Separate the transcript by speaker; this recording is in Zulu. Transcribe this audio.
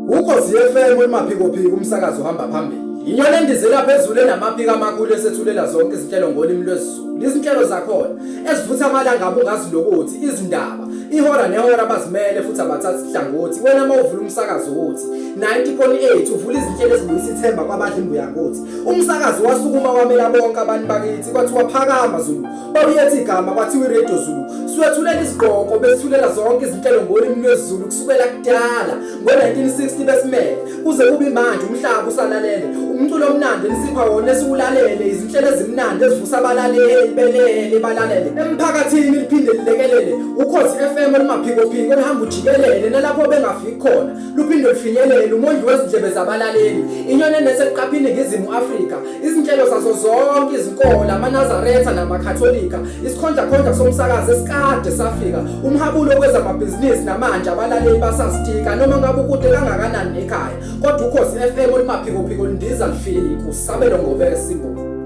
Speaker 1: Ukhozi FM emaphikophiko umsakazo uhamba phambili. Inyoni endizela phezulu enamaphiko amakhulu esethulela zonke izinhlelo ngolimi lwesiZulu. Izinhlelo zakhona ezivutha amalanga abungazi lokuthi izindaba ihora nehora bazimele futhi abathatha ihlangothi. Wena mawuvula umsakazo uthi 90.8 uvula izinhlelo ezibuyisa ithemba kwabadla imbuya ngothi. Umsakazo wasukuma wamela bonke abantu bakithi kwathiwa phakama Zulu. Bawuyethi igama kwathiwa iRadio Zulu. Swethulela isigqoko besithulela zonke izinhlelo ngolimi lwesiZulu kusukela kudala ngo-1960 besimele kuze kube manje umhlaba usalalele umculo omnandi nisipha wona esiwulalele izinhlelo ezimnandi ezivusa abalaleli belele balalele emphakathini liphinde lilekelele. Ukhozi FM olumaphikophiko olihamba ujikelele nalapho bengafiki khona luphinde lufinyelele umondli wezindlebe zabalaleli. Inyoni eneseqaphini ngizimu Afrika izinhlelo zazo zonke izinkolo amaNazaretha namakatholika isikhonja somsakazo esikade safika umhabulo kwezamabhizinisi namanje abalaleli basasitika noma ngabe ukude kangakanani ekhaya kodwa Ukhozi FM olumaphikophiko lindiza lifika usabelo ngobese simbo.